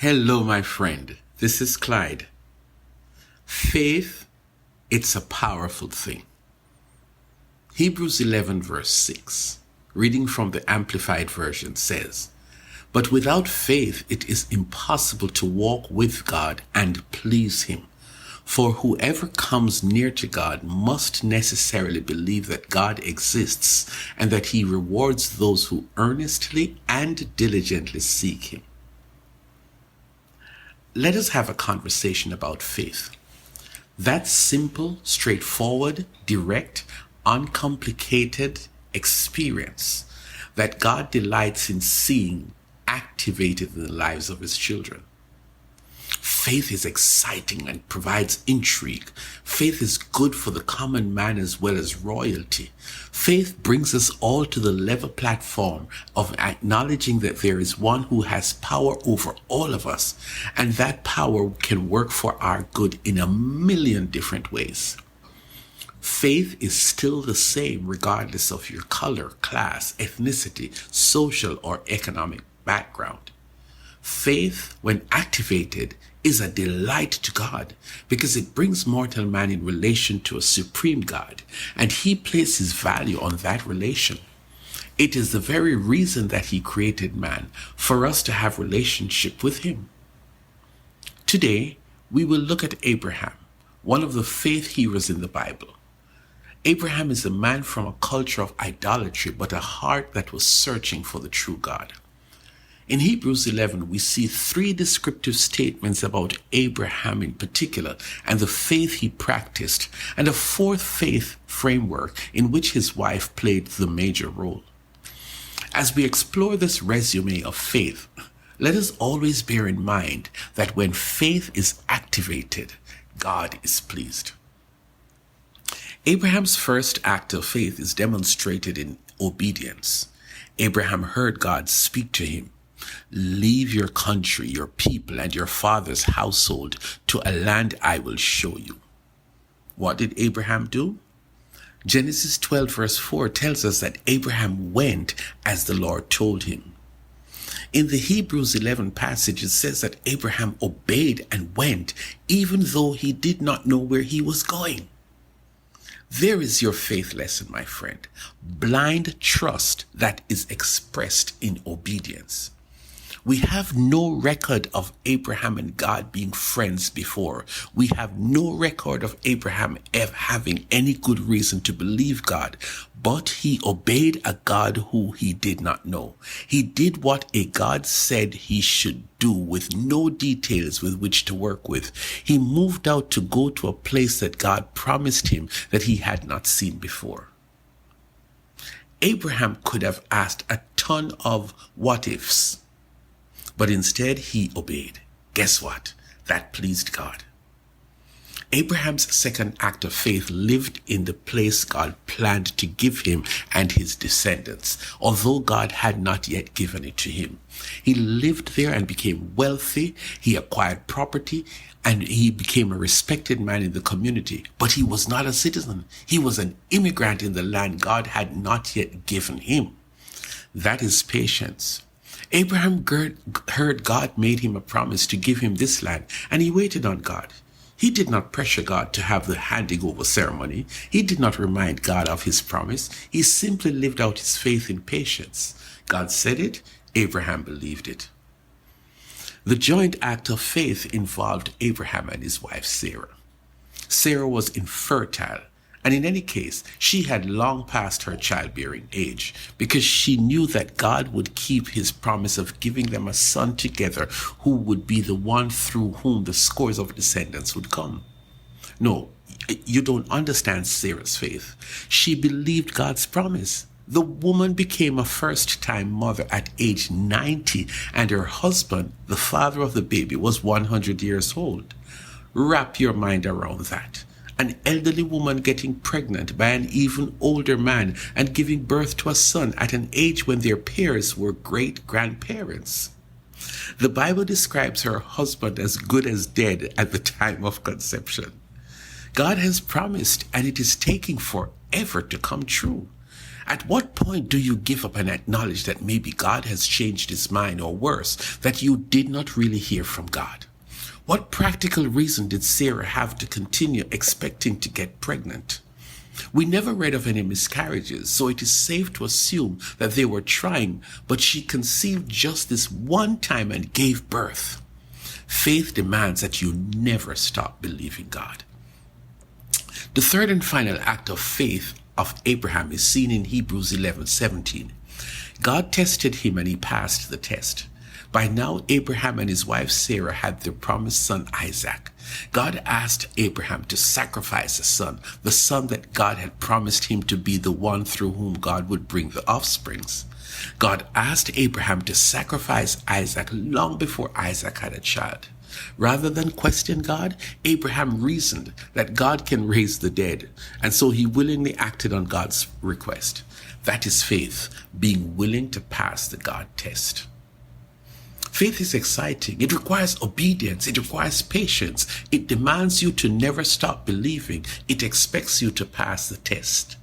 Hello, my friend. This is Clyde. Faith, it's a powerful thing. Hebrews 11 verse 6, reading from the Amplified Version says, "But without faith it is impossible to walk with God and please Him. For whoever comes near to God must necessarily believe that God exists and that He rewards those who earnestly and diligently seek Him." Let us have a conversation about faith. That simple, straightforward, direct, uncomplicated experience that God delights in seeing activated in the lives of His children. Faith is exciting and provides intrigue. Faith is good for the common man as well as royalty. Faith brings us all to the level platform of acknowledging that there is one who has power over all of us, and that power can work for our good in a million different ways. Faith is still the same regardless of your color, class, ethnicity, social or economic background. Faith, when activated, is a delight to God because it brings mortal man in relation to a supreme God, and He places value on that relation. It is the very reason that He created man, for us to have relationship with Him. Today, we will look at Abraham, one of the faith heroes in the Bible. Abraham is a man from a culture of idolatry, but a heart that was searching for the true God. In Hebrews 11, we see three descriptive statements about Abraham in particular and the faith he practiced, and a fourth faith framework in which his wife played the major role. As we explore this resume of faith, let us always bear in mind that when faith is activated, God is pleased. Abraham's first act of faith is demonstrated in obedience. Abraham heard God speak to him. "Leave your country, your people, and your father's household to a land I will show you." What did Abraham do? Genesis 12 verse 4 tells us that Abraham went as the Lord told him. In the Hebrews 11 passage, it says that Abraham obeyed and went, even though he did not know where he was going. There is your faith lesson, my friend. Blind trust that is expressed in obedience. We have no record of Abraham and God being friends before. We have no record of Abraham ever having any good reason to believe God, but he obeyed a God who he did not know. He did what a God said he should do with no details with which to work with. He moved out to go to a place that God promised him that he had not seen before. Abraham could have asked a ton of what ifs, but instead he obeyed. Guess what? That pleased God. Abraham's second act of faith lived in the place God planned to give him and his descendants, although God had not yet given it to him. He lived there and became wealthy. He acquired property and he became a respected man in the community. But he was not a citizen. He was an immigrant in the land God had not yet given him. That is patience. Abraham heard God made him a promise to give him this land, and he waited on God. He did not pressure God to have the handing over ceremony. He did not remind God of his promise. He simply lived out his faith in patience. God said it, Abraham believed it. The joint act of faith involved Abraham and his wife Sarah. Sarah was infertile, and in any case, she had long passed her childbearing age because she knew that God would keep his promise of giving them a son together who would be the one through whom the scores of descendants would come. No, you don't understand Sarah's faith. She believed God's promise. The woman became a first-time mother at age 90, and her husband, the father of the baby, was 100 years old. Wrap your mind around that. An elderly woman getting pregnant by an even older man and giving birth to a son at an age when their peers were great-grandparents. The Bible describes her husband as good as dead at the time of conception. God has promised, and it is taking forever to come true. At what point do you give up and acknowledge that maybe God has changed his mind, or worse, that you did not really hear from God? What practical reason did Sarah have to continue expecting to get pregnant? We never read of any miscarriages, so it is safe to assume that they were trying, but she conceived just this one time and gave birth. Faith demands that you never stop believing God. The third and final act of faith of Abraham is seen in Hebrews 11:17. God tested him and he passed the test. By now, Abraham and his wife Sarah had their promised son Isaac. God asked Abraham to sacrifice a son, the son that God had promised him to be the one through whom God would bring the offsprings. God asked Abraham to sacrifice Isaac long before Isaac had a child. Rather than question God, Abraham reasoned that God can raise the dead, and so he willingly acted on God's request. That is faith, being willing to pass the God test. Faith is exciting. It requires obedience. It requires patience. It demands you to never stop believing. It expects you to pass the test.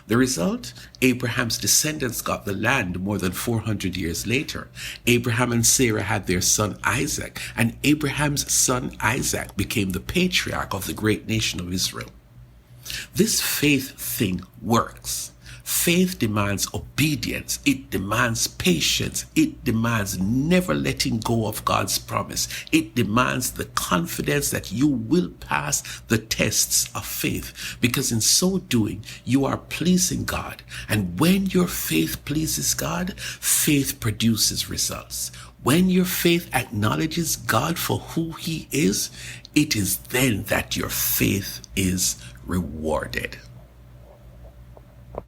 The result? Abraham's descendants got the land more than 400 years later. Abraham and Sarah had their son Isaac, and Abraham's son Isaac became the patriarch of the great nation of Israel. This faith thing works. Faith demands obedience. It demands patience. It demands never letting go of God's promise. It demands the confidence that you will pass the tests of faith, because in so doing, you are pleasing God. And when your faith pleases God, faith produces results. When your faith acknowledges God for who he is, it is then that your faith is rewarded.